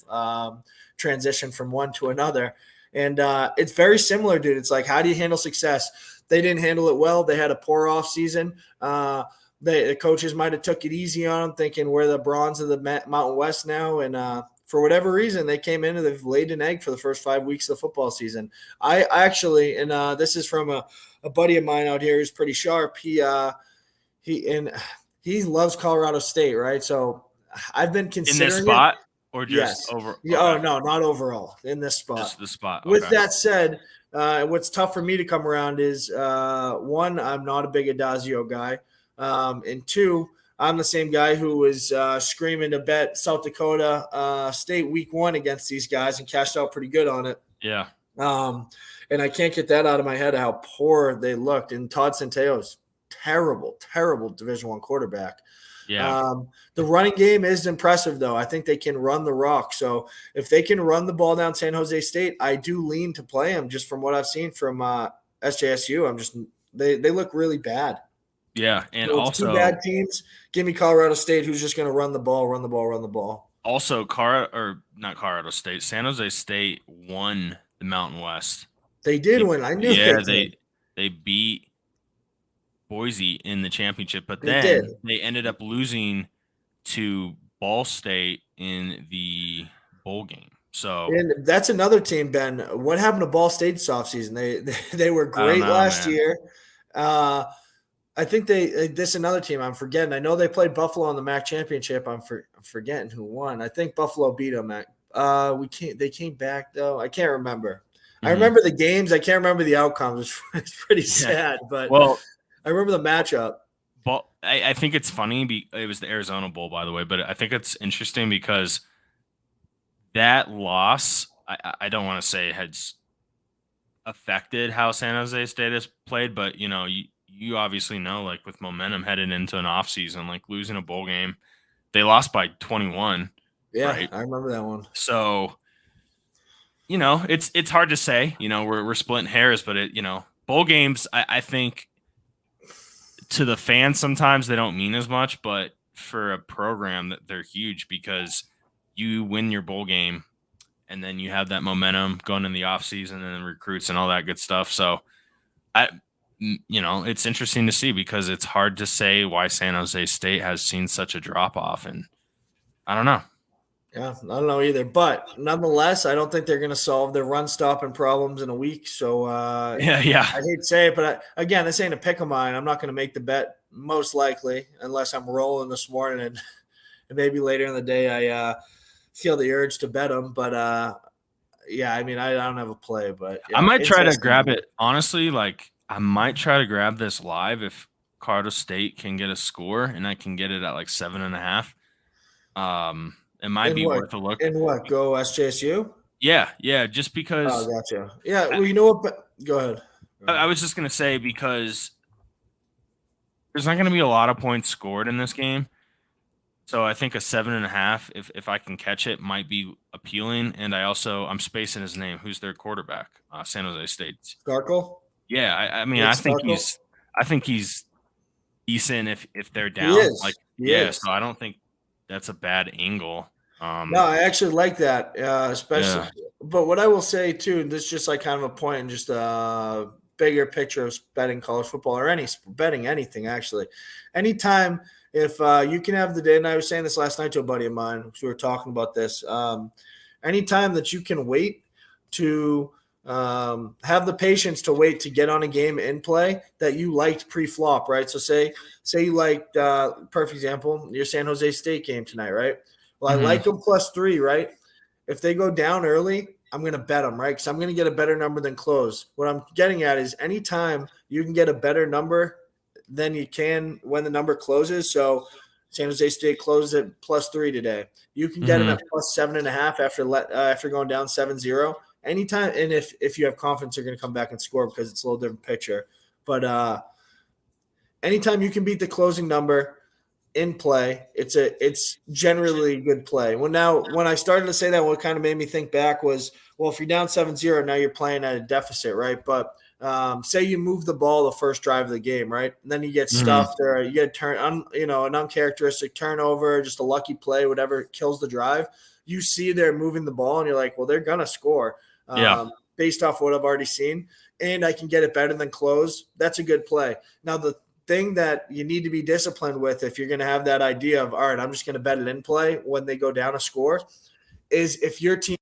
transition from one to another. And it's very similar, dude. It's like, how do you handle success? They didn't handle it well. They had a poor off season. The coaches might have took it easy on them, thinking we're the bronze of the Mountain West now. And for whatever reason, they came in and they've laid an egg for the first 5 weeks of the football season. I actually, and this is from a buddy of mine out here who's pretty sharp. He loves Colorado State, right? So I've been considering in this spot or just over. Okay. Oh no, not overall in this spot. Just the spot. Okay. With that said, what's tough for me to come around is one, I'm not a big Adazio guy, and two, I'm the same guy who was screaming to bet South Dakota State week 1 against these guys and cashed out pretty good on it. Yeah. And I can't get that out of my head how poor they looked. And Todd Centeio's terrible Division I quarterback. Yeah. The running game is impressive, though. I think they can run the rock. So if they can run the ball down San Jose State, I do lean to play them just from what I've seen from SJSU. They look really bad. Yeah, and so also 2 bad teams. Give me Colorado State, who's just going to run the ball. Also, not Colorado State. San Jose State won the Mountain West. They did win. I knew. Yeah, they beat Boise in the championship, but then they ended up losing to Ball State in the bowl game. So, and that's another team, Ben. What happened to Ball State this offseason? They were great last year. I think this another team I'm forgetting. I know they played Buffalo in the MAC championship. I'm forgetting who won. I think Buffalo beat them. They came back though. I can't remember. I Mhm. remember the games. I can't remember the outcomes. It's pretty Yeah. sad, but Well, I remember the matchup. but I think it's funny. It was the Arizona Bowl, by the way, but I think it's interesting because that loss, I don't want to say has affected how San Jose State has played, but you obviously know, like with momentum headed into an off season, like losing a bowl game, they lost by 21, Yeah, right? I remember that one. So it's hard to say. We're splitting hairs, but bowl games, I think to the fans sometimes they don't mean as much, but for a program that they're huge because you win your bowl game and then you have that momentum going in the offseason and then recruits and all that good stuff. So it's interesting to see because it's hard to say why San Jose State has seen such a drop off, and I don't know. Yeah, I don't know either. But nonetheless, I don't think they're going to solve their run stopping problems in a week. So Yeah, yeah, I hate to say it, but again, this ain't a pick of mine. I'm not going to make the bet most likely unless I'm rolling this morning and maybe later in the day I feel the urge to bet them. But yeah, I mean, I don't have a play, but I yeah, might try to interesting. grab it. Honestly, like I might try to grab this live if Colorado State can get a score and I can get it at like 7.5. It might In be what? worth a look. In what? Go SJSU? Yeah, yeah. Just Oh, because gotcha. Yeah, I, well, you know what? But go ahead. Go I ahead. was just gonna say because there's not gonna be a lot of points scored in this game. So I think a 7.5, if I can catch it, might be appealing. And I'm spacing his name. Who's their quarterback? San Jose State. Sparkle? Yeah, I mean, Nick Sparkle? I think he's decent if they're He down. Like, is. He yeah, is. so I don't think that's a bad angle. No, I actually like that, especially. Yeah. But what I will say too, and this is just like kind of a point and just a bigger picture of betting college football or betting anything actually. Anytime if you can have the day, and I was saying this last night to a buddy of mine because we were talking about this. Anytime that you can wait to have the patience to wait to get on a game in play that you liked pre-flop, right? So say you liked perfect example, your San Jose State game tonight, right? Well, I Hmm. like them +3, right? If they go down early, I'm going to bet them, right? Because I'm going to get a better number than close. What I'm getting at is anytime you can get a better number than you can when the number closes. So San Jose State closed at +3 today. You can get them Hmm. at +7.5 after going down 7-0. Anytime, and if you have confidence, you're going to come back and score because it's a little different picture. But anytime you can beat the closing number in play, it's generally a good play. When I started to say that, what kind of made me think back was, well, if you're down 7-0, now you're playing at a deficit, right? But say you move the ball the first drive of the game, right? And then you get Hmm. stuffed or you get an uncharacteristic turnover, just a lucky play, whatever kills the drive. You see they're moving the ball and you're like, well, they're gonna score Yeah. based off what I've already seen, and I can get it better than close. That's a good play. Now the thing that you need to be disciplined with if you're going to have that idea of, all right, I'm just going to bet it in play when they go down a score, is if your team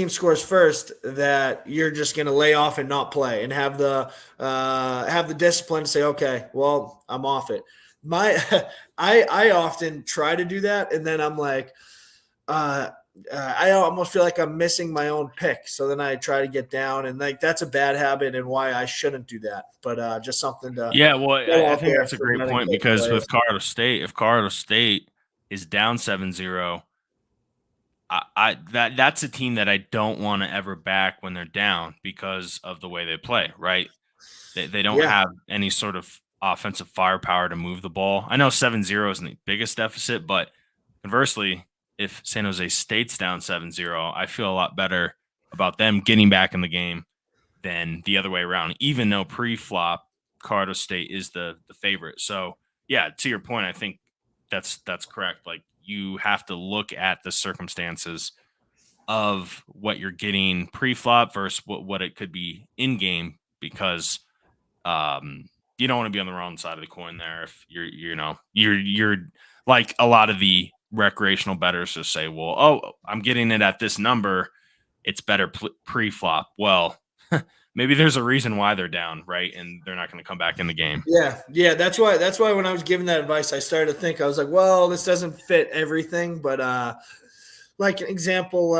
scores first, that you're just going to lay off and not play and have the discipline to say, okay, well, I'm off it. My I often try to do that, and then I'm like, uh, I almost feel like I'm missing my own pick. So then I try to get down, and like that's a bad habit, and why I shouldn't do that. But just something to Yeah. Well, throw I out think there that's a for great betting point because players. with Colorado State, if Colorado State is down 7-0, that's a team that I don't want to ever back when they're down because of the way they play, right? They don't Yeah, have any sort of offensive firepower to move the ball. I know 7-0 isn't the biggest deficit, but conversely, if San Jose State's down 7-0, I feel a lot better about them getting back in the game than the other way around, even though pre-flop, Colorado State is the favorite. So yeah, to your point, I think that's correct. Like you have to look at the circumstances of what you're getting pre-flop versus what it could be in game because you don't want to be on the wrong side of the coin there if you're like a lot of the recreational bettors just say, well, oh, I'm getting it at this number, it's better pre-flop. Well, maybe there's a reason why they're down, right? And they're not going to come back in the game. Yeah. That's why when I was giving that advice, I started to think, I was like, well, this doesn't fit everything, but like an example,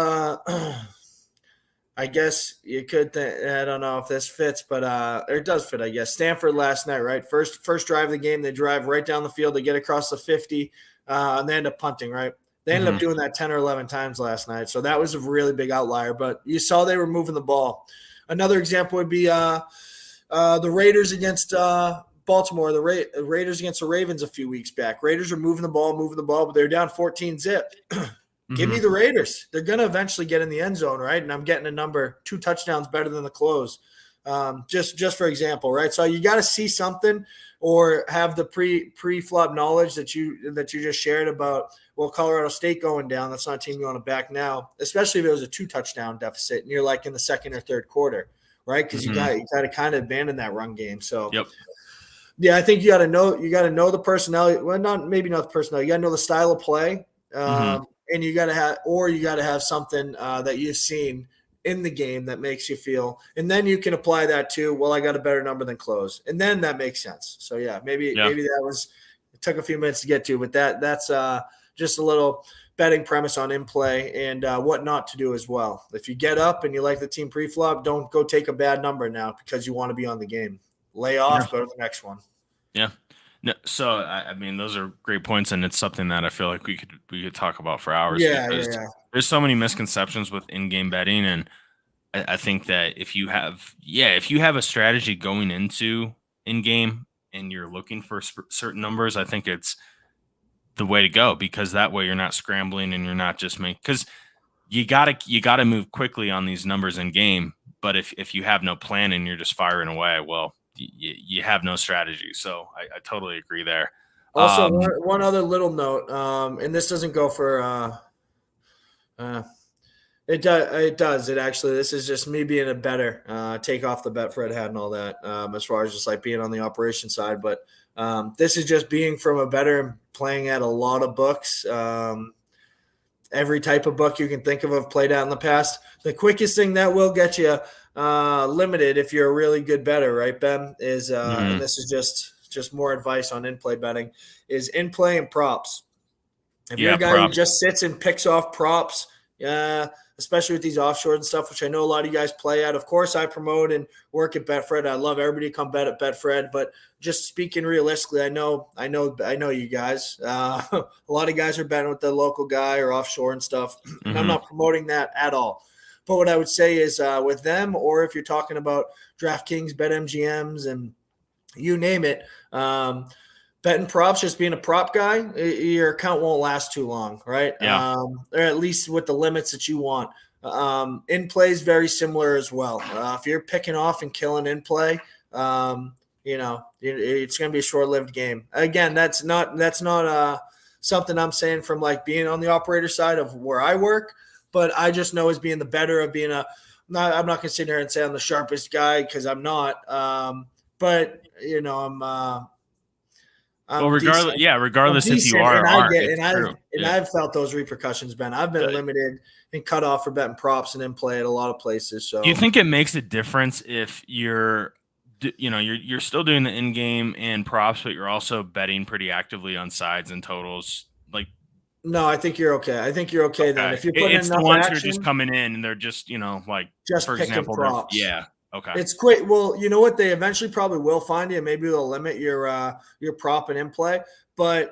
I guess you could I don't know if this fits, but it does fit, I guess. Stanford last night, right? First drive of the game, they drive right down the field, they get across the 50, and they end up punting, right? They ended up doing that 10 or 11 times last night. So that was a really big outlier, but you saw they were moving the ball. Another example would be the Raiders against Baltimore, the Raiders against the Ravens a few weeks back. Raiders are moving the ball, but they're down 14-zip. Give me the Raiders. They're going to eventually get in the end zone, right? And I'm getting a number 2 touchdowns better than the close. Just for example, right? So you got to see something or have the pre-flop knowledge that you just shared about, well, Colorado State going down. That's not a team you want to back now, especially if it was a 2 touchdown deficit and you're like in the second or third quarter, right? Because you got to kind of abandon that run game. So yeah, I think you got to know the personality. Well, not the personality. You got to know the style of play. And you got to have something that you've seen in the game that makes you feel, and then you can apply that to, well, I got a better number than close, and then that makes sense. So yeah, maybe that it took a few minutes to get to, but that's just a little betting premise on in play and what not to do as well. If you get up and you like the team pre-flop, don't go take a bad number now because you want to be on the game. Lay off, go to the next one. Yeah. No, so I mean, those are great points, and it's something that I feel like we could talk about for hours. Yeah. There's so many misconceptions with in-game betting, and I think that if you have a strategy going into in-game and you're looking for certain numbers, I think it's the way to go, because that way you're not scrambling and you're not just because you gotta move quickly on these numbers in game. But if you have no plan and you're just firing away, well, you have no strategy. So I totally agree there. Also, one other little note, and this doesn't go for it does. It actually, this is just me being a better, take off the Betfred hat and all that, as far as just like being on the operation side. But this is just being from a better and playing at a lot of books. Every type of book you can think of, I've played out in the past. The quickest thing that will get you limited if you're a really good bettor, right, Ben, is and this is just more advice on in-play betting, is in-play and props. If you're a guy who just sits and picks off props, especially with these offshore and stuff, which I know a lot of you guys play at. Of course, I promote and work at Betfred. I love everybody to come bet at Betfred, but just speaking realistically, I know you guys. A lot of guys are betting with the local guy or offshore and stuff, and I'm not promoting that at all. But what I would say is with them, or if you're talking about DraftKings, BetMGMs, and you name it, betting props, just being a prop guy, your account won't last too long, right? Yeah. Or at least with the limits that you want. In play is very similar as well. If you're picking off and killing in play, it's going to be a short-lived game. Again, that's not something I'm saying from like being on the operator side of where I work, but I just know as being the better of being I'm not going to sit here and say I'm the sharpest guy, because I'm not. But I'm regardless if you are, I've felt those repercussions, Ben. I've been limited and cut off for betting props and in play at a lot of places. So, do you think it makes a difference if you're still doing the in-game and props, but you're also betting pretty actively on sides and totals? Like, no, I think you're okay. Then if you're putting it's enough the ones action, who are just coming in and they're just just for picking example, props. Okay. It's great. Well, you know what? They eventually probably will find you. Maybe they'll limit your prop and in play, but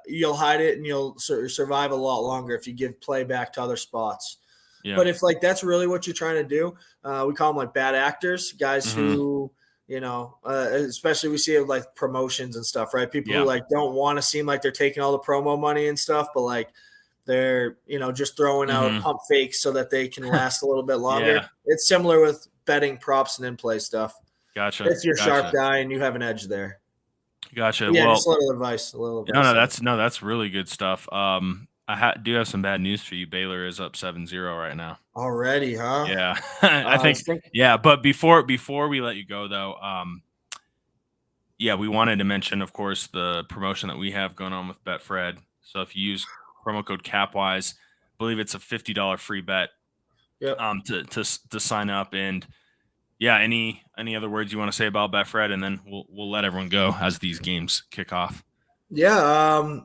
you'll hide it and you'll survive a lot longer if you give play back to other spots. Yeah. But if that's really what you're trying to do, we call them like bad actors, guys who, especially we see it with promotions and stuff, right? People who don't want to seem like they're taking all the promo money and stuff, but they're, just throwing out pump fakes so that they can last a little bit longer. Yeah. It's similar with betting props and in-play stuff. Gotcha. If you're a sharp guy and you have an edge there. Gotcha. Yeah, just a little advice. That's really good stuff. I do have some bad news for you. Baylor is up 7-0 right now. Already, huh? Yeah. I think. Yeah, but before we let you go though, we wanted to mention, of course, the promotion that we have going on with Betfred. So if you use promo code CAPWISE, I believe it's a $50 free bet. Yep. To sign up, and yeah, any other words you want to say about Betfred, and then we'll let everyone go as these games kick off. Yeah,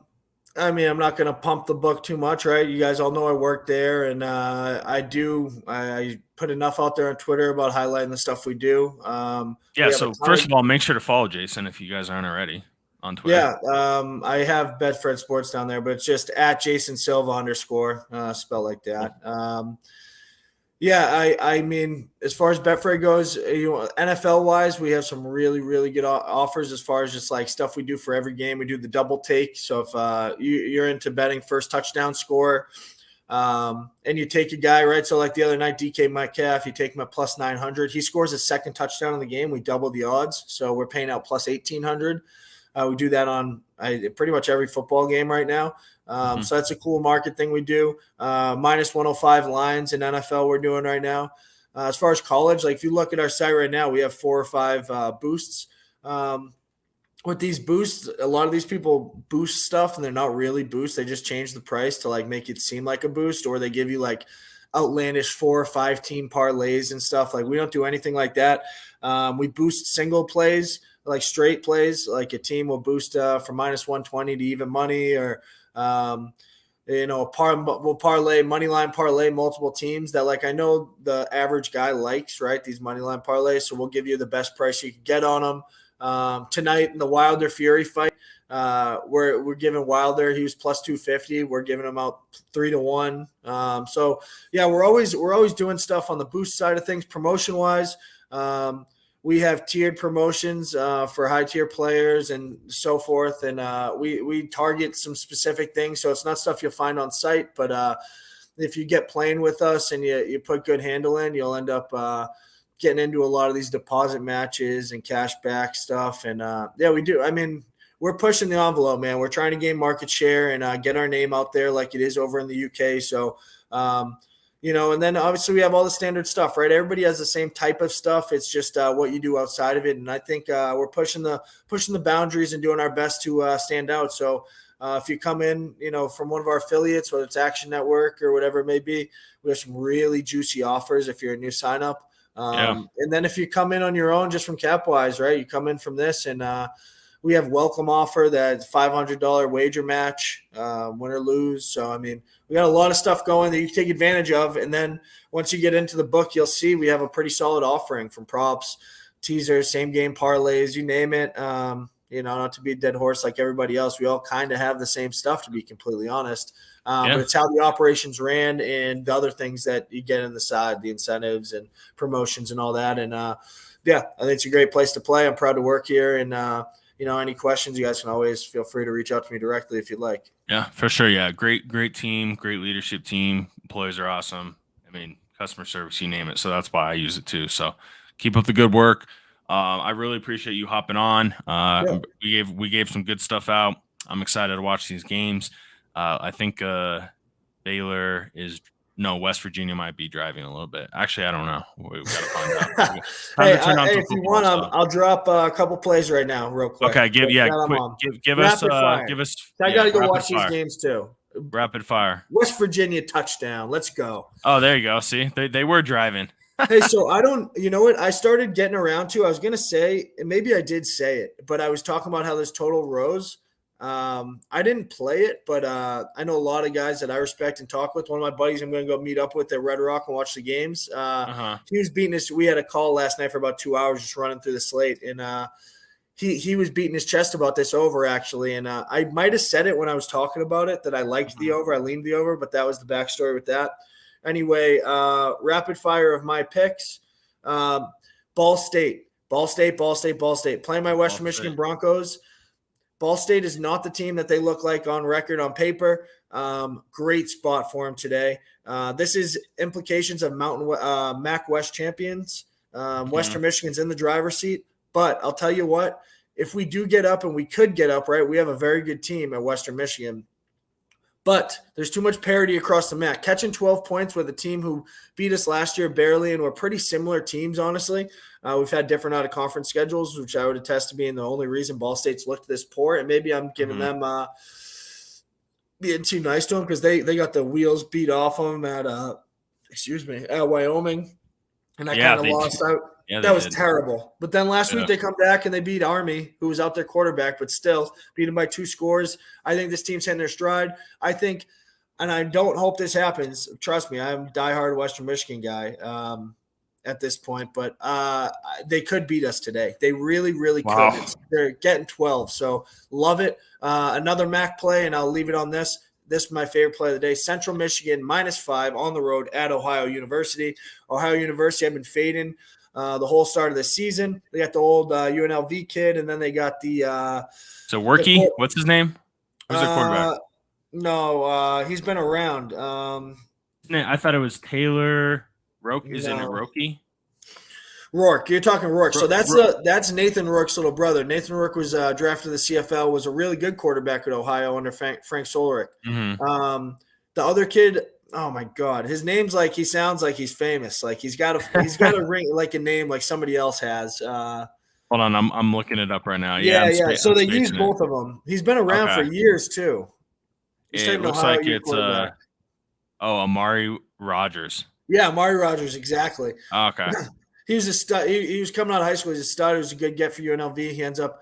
I mean, I'm not going to pump the book too much, right? You guys all know I work there, and I put enough out there on Twitter about highlighting the stuff we do. Yeah, We have a so ton first of of all, make sure to follow Jason if you guys aren't already on Twitter. yeah. I have Bedford Sports down there, but it's just at Jason Silva underscore spelled like Cool. that. Yeah, I mean, as far as Betfred goes, NFL wise, we have some really, really good offers as far as just like stuff we do for every game. We do the double take. So if you're into betting first touchdown score, and you take a guy, right? So like the other night, DK Metcalf, you take him at plus 900. He scores his second touchdown in the game. We double the odds. So we're paying out plus 1,800. We do that on pretty much every football game right now. Mhm. So that's a cool market thing we do. Minus 105 lines in NFL we're doing right now. As far as college, like if you look at our site right now, we have 4 or 5 boosts. With these boosts, a lot of these people boost stuff and they're not really boosts. They just change the price to like make it seem like a boost, or they give you like outlandish 4 or 5 team parlays and stuff. Like we don't do anything like that. We boost single plays, like straight plays. Like a team will boost from minus 120 to even money, or we'll parlay money line parlay multiple teams that like I know the average guy likes, right? These money line parlays. So we'll give you the best price you can get on them. Tonight in the Wilder Fury fight, we're giving Wilder, he was plus 250. We're giving him out 3-1. So yeah, we're always doing stuff on the boost side of things, promotion wise. We have tiered promotions for high tier players and so forth, and we target some specific things. So it's not stuff you'll find on site, but if you get playing with us and you put good handle in, you'll end up getting into a lot of these deposit matches and cash back stuff. And yeah, we do. I mean, we're pushing the envelope, man. We're trying to gain market share and get our name out there like it is over in the UK. So, and then obviously we have all the standard stuff, right? Everybody has the same type of stuff. It's just what you do outside of it. And I think we're pushing the boundaries and doing our best to stand out. So if you come in, from one of our affiliates, whether it's Action Network or whatever it may be, we have some really juicy offers if you're a new sign up. Yeah. And then if you come in on your own, just from Capwise, right? You come in from this, and we have welcome offer that $500 wager match, win or lose. So I mean, we got a lot of stuff going that you can take advantage of. And then once you get into the book, you'll see we have a pretty solid offering from props, teasers, same game parlays, you name it. Not to be a dead horse like everybody else, we all kind of have the ssame stuff, to be completely honest. But it's how the operations ran and the other things that you get in the side, the incentives and promotions and all that. And yeah, I think it's a great place to play. I'm proud to work here. And, any questions, you guys can always feel free to reach out to me directly if you'd like. Yeah, for sure. Yeah, great team, great leadership team. Employees are awesome. I mean, customer service, you name it. So that's why I use it too. So keep up the good work. I really appreciate you hopping on. We gave some good stuff out. I'm excited to watch these games. I think Baylor is West Virginia might be driving a little bit. Actually, I don't know. We've got to find out. If you want, I'll drop a couple plays right now, real quick. Okay, give us. I got to go watch these games too. Rapid fire. West Virginia touchdown. Let's go. Oh, there you go. See, they were driving. Hey, so I don't, you know what? I started getting around to. I was gonna say, and maybe I did say it, but I was talking about how this total rose. I didn't play it, but I know a lot of guys that I respect and talk with. One of my buddies I'm going to go meet up with at Red Rock and watch the games. He was beating us. We had a call last night for about 2 hours just running through the slate, and he was beating his chest about this over, actually. And I might have said it when I was talking about it that I liked the over. I leaned the over, but that was the backstory with that. Anyway, rapid fire of my picks. Ball State. Playing my Western Michigan Broncos. Ball State is not the team that they look like on record, on paper. Great spot for them today. This is implications of MAC West champions. Western Michigan's in the driver's seat. But I'll tell you what, if we do get up, and we could get up, right, we have a very good team at Western Michigan. But there's too much parity across the MAC. Catching 12 points with a team who beat us last year barely, and we're pretty similar teams, honestly. We've had different out-of-conference schedules, which I would attest to being the only reason Ball State's looked this poor. And maybe I'm giving them being too nice to them because they got the wheels beat off them at Wyoming. And I kind of lost out. Yeah, they That was did. terrible. But then last Yeah. week they come back and they beat Army, who was out their quarterback, but still beat them by 2 scores. I think this team's hitting their stride. I think, and I don't hope this happens. Trust me, I'm a diehard Western Michigan guy at this point, but they could beat us today. They really, really Wow. could. They're getting 12, so love it. Another MAC play, and I'll leave it on this. This is my favorite play of the day. Central Michigan -5 on the road at Ohio University. Ohio University, I've been fading the whole start of the season. They got the old UNLV kid, and then they got the So Worky, what's his name? Who's their quarterback? No, he's been around. I thought it was Taylor Roke. Is it No. Roke? Rourke, you're talking Rourke. So that's Nathan Rourke's little brother. Nathan Rourke was drafted to the CFL, was a really good quarterback at Ohio under Frank Solerick. Mm-hmm. The other kid, oh my God, his name's like he sounds like he's famous. Like he's got a ring like a name like somebody else has. Hold on, I'm looking it up right now. Yeah. So they use both of them. He's been around for years too. It looks like it's Amari Rogers. Yeah, Amari Rogers, exactly. Okay. He was a stud. He was coming out of high school. He's a stud. He was a good get for UNLV. He ends up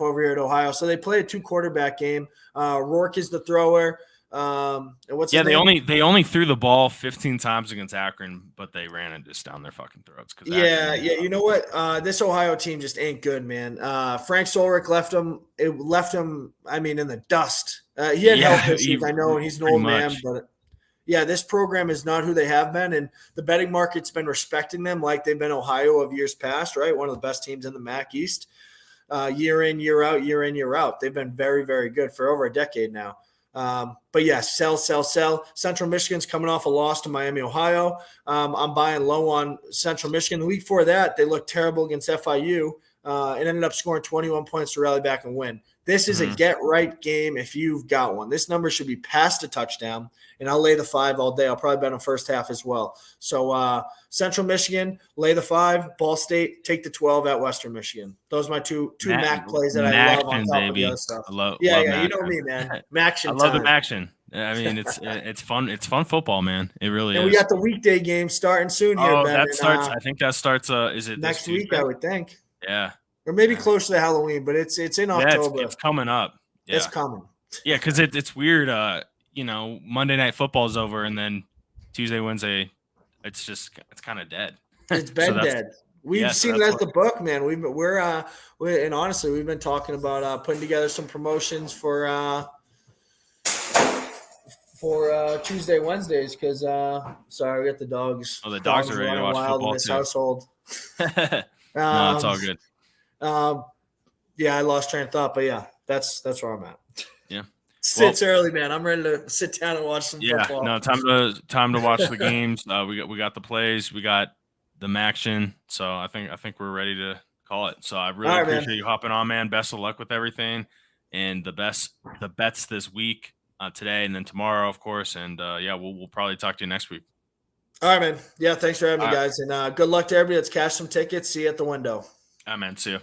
over here at Ohio. So they play a 2 quarterback game. Rourke is the thrower. And what's his name? They only threw the ball 15 times against Akron, but they ran it just down their fucking throats. Yeah. You know what? This Ohio team just ain't good, man. Frank Solerick left him. It left him. I mean, in the dust. He had health issues. I know, and he's an old man, but. Yeah, this program is not who they have been, and the betting market's been respecting them like they've been Ohio of years past, right? One of the best teams in the MAC East, year in, year out, year in, year out. They've been very, very good for over a decade now. But yeah, sell. Central Michigan's coming off a loss to Miami, Ohio. I'm buying low on Central Michigan. The week before that, they looked terrible against FIU and ended up scoring 21 points to rally back and win. This is a get-right game if you've got one. This number should be past a touchdown, and I'll lay the 5 all day. I'll probably bet on first half as well. So Central Michigan, lay the 5. Ball State, take the 12 at Western Michigan. Those are my two MAC plays that I love on top of the other stuff. Love you know me, man. MACtion I love time. the MACtion. I mean, it's fun. It's fun football, man. It really is. And we got the weekday game starting soon here, Ben. That starts. I think that starts. Is it next week? I would think. Yeah. Or maybe close to Halloween, but it's in October. It's coming up. Yeah. It's coming. Yeah, because it's weird. Monday Night Football is over, and then Tuesday, Wednesday, it's kind of dead. It's been dead. We've seen that as the book, man. And honestly, we've been talking about putting together some promotions for Tuesday, Wednesdays, because sorry, we got the dogs. Oh, the dogs are ready to watch football in this too. Household. No, it's all good. Yeah, I lost train of thought, but yeah, that's where I'm at. Yeah, It's early, man. I'm ready to sit down and watch some football. No, time to watch the games. We got the plays, we got the MACtion, so I think we're ready to call it. So I really appreciate you hopping on, man. Best of luck with everything, and the bets this week, today and then tomorrow, of course. And we'll probably talk to you next week. All right, man. Yeah, thanks for having me, guys, and good luck to everybody that's cashed some tickets. See you at the window. All right, man. See you.